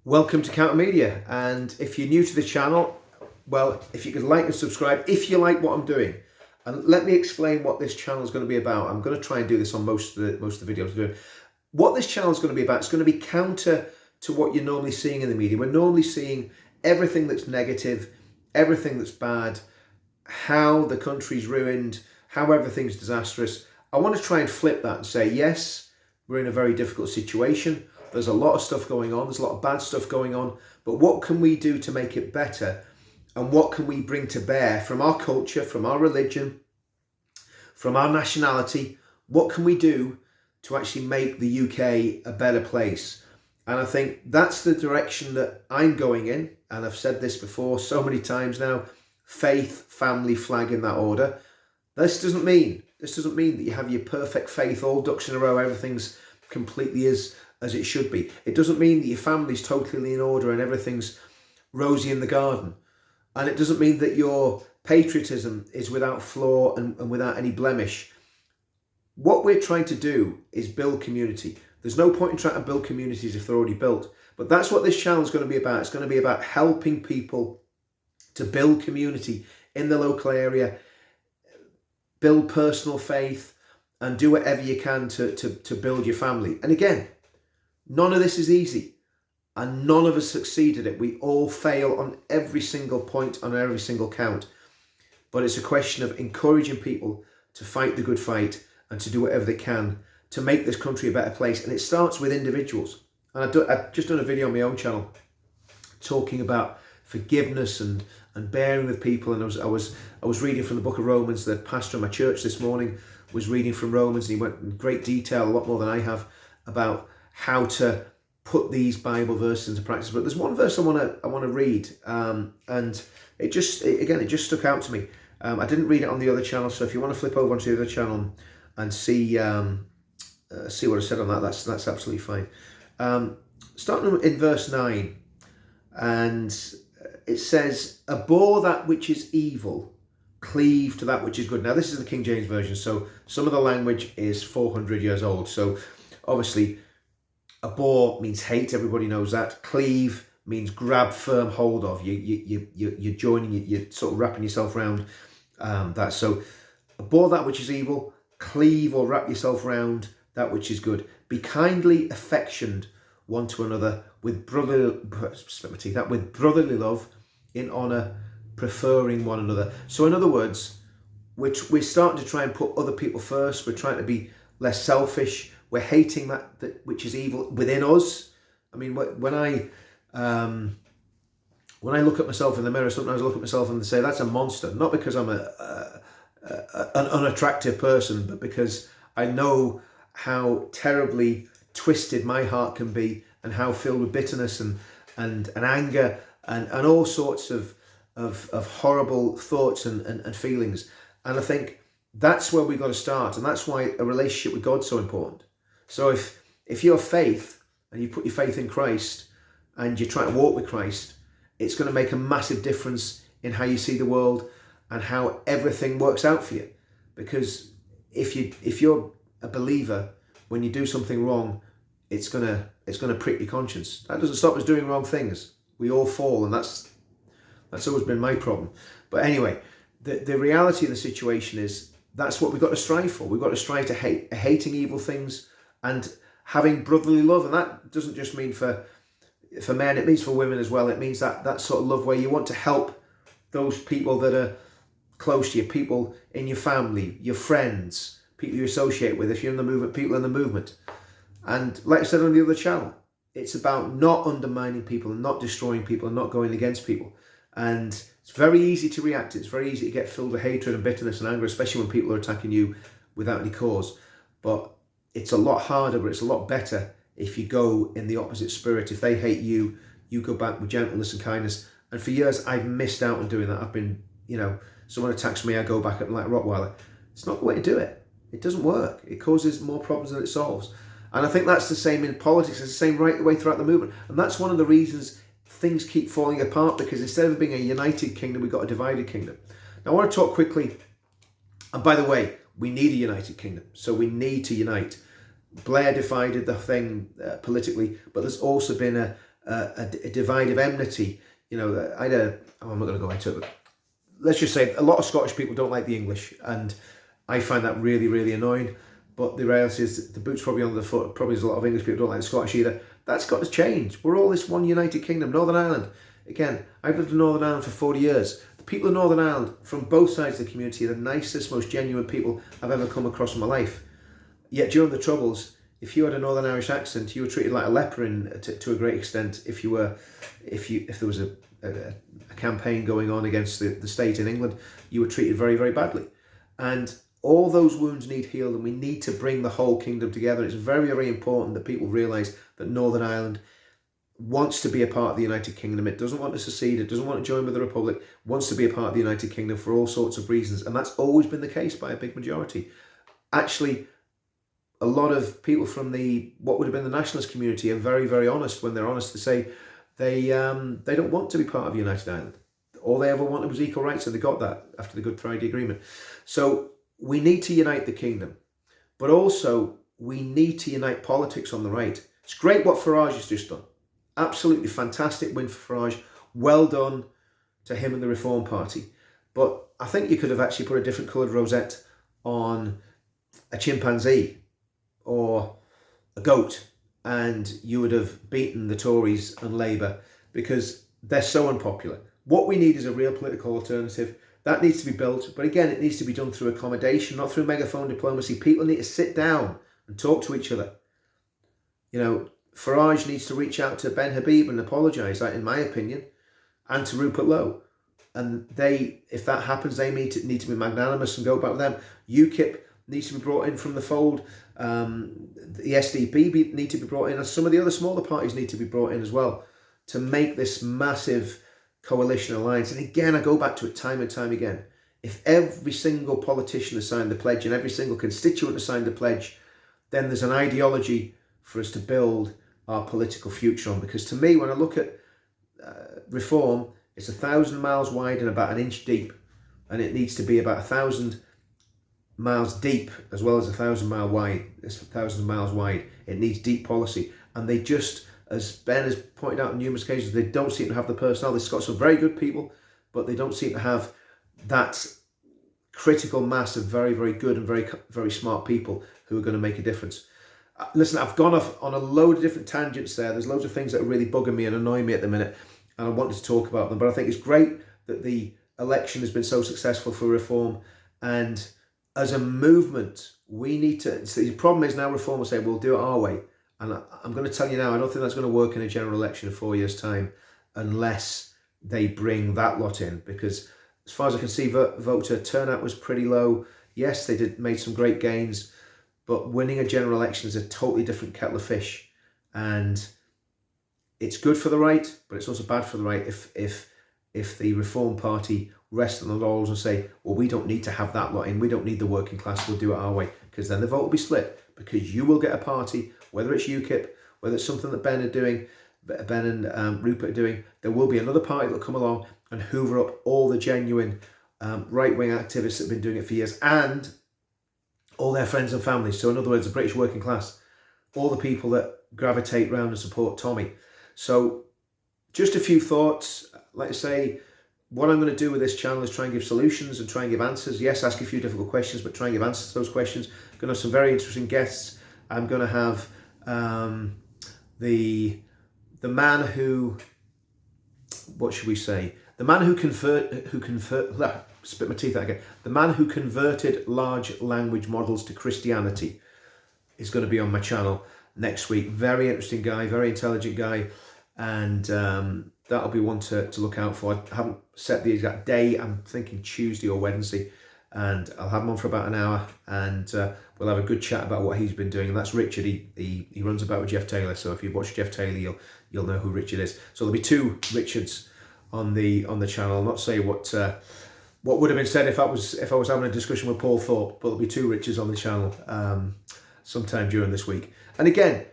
Welcome to Counter Media, and if you're new to the channel, well, if you could like and subscribe if you like what I'm doing. And let me explain what this channel is going to be about. I'm going to try and do this on most of the videos I'm doing. What this channel is going to be about, it's going to be counter to what you're normally seeing in the media. We're normally seeing everything that's negative, everything that's bad, how the country's ruined, how everything's disastrous. I want to try and flip that and say, yes, we're in a very difficult situation. There's a lot of stuff going on. There's a lot of bad stuff going on. But what can we do to make it better? And what can we bring to bear from our culture, from our religion, from our nationality? What can we do to actually make the UK a better place? And I think that's the direction that I'm going in. And I've said this before so many times now: faith, family, flag, in that order. This doesn't mean that you have your perfect faith, all ducks in a row, everything's completely as it should be. It doesn't mean that your family's totally in order and everything's rosy in the garden. And it doesn't mean that your patriotism is without flaw and without any blemish. What we're trying to do is build community. There's no point in trying to build communities if they're already built. But that's what this channel is going to be about. It's going to be about helping people to build community in the local area, build personal faith, and do whatever you can to build your family. And again, none of this is easy, and none of us succeed at it. We all fail on every single point, on every single count. But it's a question of encouraging people to fight the good fight and to do whatever they can to make this country a better place. And it starts with individuals. And I've just done a video on my own channel talking about forgiveness and bearing with people. And I was reading from the book of Romans. The pastor of my church this morning was reading from Romans, and he went in great detail, a lot more than I have, about how to put these Bible verses into practice. But there's one verse I want to read, and it just stuck out to me. I didn't read it on the other channel, so if you want to flip over onto the other channel and see what I said on that, that's absolutely fine. Starting in verse 9, and it says, "Abhor that which is evil, cleave to that which is good." Now, this is the King James Version, so some of the language is 400 years old. So obviously, abhor means hate. Everybody knows that. Cleave means grab firm hold of. You're joining, you're sort of wrapping yourself around that. So abhor that which is evil, cleave or wrap yourself around that which is good. Be kindly affectioned one to another with brotherly love, in honour, preferring one another. So in other words, we're starting to try and put other people first. We're trying to be less selfish. We're hating that which is evil within us. I mean, when I look at myself in the mirror, sometimes I look at myself and say, that's a monster. Not because I'm an unattractive person, but because I know how terribly twisted my heart can be, and how filled with bitterness and anger and all sorts of horrible thoughts and feelings. And I think that's where we've got to start. And that's why a relationship with God's so important. So if you have faith and you put your faith in Christ and you try to walk with Christ, it's going to make a massive difference in how you see the world and how everything works out for you. Because if you're a believer, when you do something wrong, it's gonna prick your conscience. That doesn't stop us doing wrong things. We all fall, and that's always been my problem. But anyway, the reality of the situation is that's what we've got to strive for. We've got to strive to hating evil things and having brotherly love. And that doesn't just mean for men, it means for women as well. It means that sort of love where you want to help those people that are close to you, people in your family, your friends, people you associate with. If you're in the movement, people in the movement. And like I said on the other channel, it's about not undermining people and not destroying people and not going against people. And it's very easy to react. It's very easy to get filled with hatred and bitterness and anger, especially when people are attacking you without any cause. But it's a lot harder, but it's a lot better if you go in the opposite spirit. If they hate you, you go back with gentleness and kindness. And for years, I've missed out on doing that. I've been, someone attacks me, I go back at them like a Rottweiler. It's not the way to do it. It doesn't work. It causes more problems than it solves. And I think that's the same in politics. It's the same right the way throughout the movement. And that's one of the reasons things keep falling apart, because instead of being a united kingdom, we've got a divided kingdom. Now, I want to talk quickly. And by the way, we need a united kingdom. So we need to unite. Blair divided the thing politically, but there's also been a divide of enmity. You know, I'm not going to go into it, but let's just say a lot of Scottish people don't like the English, and I find that really, really annoying. But the reality is the boot's probably on the foot. Probably there's a lot of English people who don't like the Scottish either. That's got to change. We're all this one united kingdom. Northern Ireland, again, I've lived in Northern Ireland for 40 years. The people of Northern Ireland, from both sides of the community, are the nicest, most genuine people I've ever come across in my life. Yet during the Troubles, if you had a Northern Irish accent, you were treated like a leper to a great extent. If there was a campaign going on against the state in England, you were treated very, very badly. And all those wounds need healed, and we need to bring the whole kingdom together. It's very, very important that people realise that Northern Ireland wants to be a part of the United Kingdom. It doesn't want to secede. It doesn't want to join with the Republic. Wants to be a part of the United Kingdom for all sorts of reasons. And that's always been the case by a big majority. Actually, a lot of people from what would have been the nationalist community are very, very honest when they're honest to say they don't want to be part of United Ireland. All they ever wanted was equal rights, and they got that after the Good Friday Agreement. So we need to unite the kingdom, but also we need to unite politics on the right. It's great what Farage has just done. Absolutely fantastic win for Farage. Well done to him and the Reform Party. But I think you could have actually put a different coloured rosette on a chimpanzee or a goat, and you would have beaten the Tories and Labour, because they're so unpopular. What we need is a real political alternative. That needs to be built, but again, it needs to be done through accommodation, not through megaphone diplomacy. People need to sit down and talk to each other. You know, Farage needs to reach out to Ben Habib and apologise, in my opinion, and to Rupert Lowe. And if that happens, they need to be magnanimous and go back with them. UKIP needs to be brought in from the fold. The SDP need to be brought in, and some of the other smaller parties need to be brought in as well to make this massive coalition alliance. And again, I go back to it time and time again. If every single politician has signed the pledge and every single constituent has signed the pledge, then there's an ideology for us to build our political future on. Because to me, when I look at reform, it's 1,000 miles wide and about 1 inch deep, and it needs to be about 1,000 miles deep as well as 1,000 miles wide. It's 1,000 miles wide. It needs deep policy, and they just, as Ben has pointed out on numerous occasions, they don't seem to have the personnel. They've got some very good people, but they don't seem to have that critical mass of very, very good and very, very smart people who are going to make a difference. Listen, I've gone off on a load of different tangents there. There's loads of things that are really bugging me and annoying me at the minute, and I wanted to talk about them. But I think it's great that the election has been so successful for reform, and as a movement, we need to. So the problem is now Reform will say we'll do it our way, and I'm going to tell you now, I don't think that's going to work in a general election in 4 years' time, unless they bring that lot in. Because as far as I can see, voter turnout was pretty low. Yes, they made some great gains, but winning a general election is a totally different kettle of fish, and it's good for the right, but it's also bad for the right if the Reform Party rest on the laurels and say, well, we don't need to have that lot in, we don't need the working class, we'll do it our way, because then the vote will be split, because you will get a party, whether it's UKIP, whether it's something that Ben and Rupert are doing, there will be another party that will come along and hoover up all the genuine right-wing activists that have been doing it for years, and all their friends and families. So in other words, the British working class, all the people that gravitate around and support Tommy. So just a few thoughts. Like I say, what I'm going to do with this channel is try and give solutions and try and give answers. Yes, ask a few difficult questions, but try and give answers to those questions. I'm going to have some very interesting guests. I'm going to have the man who, what should we say? The man who spit my teeth out again. The man who converted large language models to Christianity is going to be on my channel next week. Very interesting guy, very intelligent guy, and that'll be one to look out for. I haven't set the exact day. I'm thinking Tuesday or Wednesday, and I'll have him on for about an hour, and we'll have a good chat about what he's been doing. And that's Richard. He runs about with Jeff Taylor. So if you watch Jeff Taylor, you'll know who Richard is. So there'll be 2 Richards on the channel. I'll not say what would have been said if I was having a discussion with Paul Thorpe, but there'll be 2 Richards on the channel sometime during this week. And again,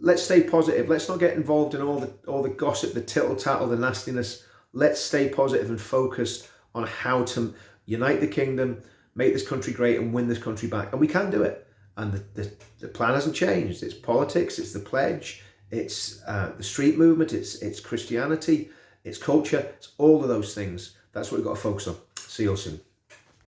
let's stay positive. Let's not get involved in all the gossip, the tittle tattle, the nastiness. Let's stay positive and focused on how to unite the kingdom, make this country great, and win this country back. And we can do it. And the plan hasn't changed. It's politics. It's the pledge. it's the street movement, it's Christianity, it's culture, it's all of those things. That's what we've got to focus on. See you all soon.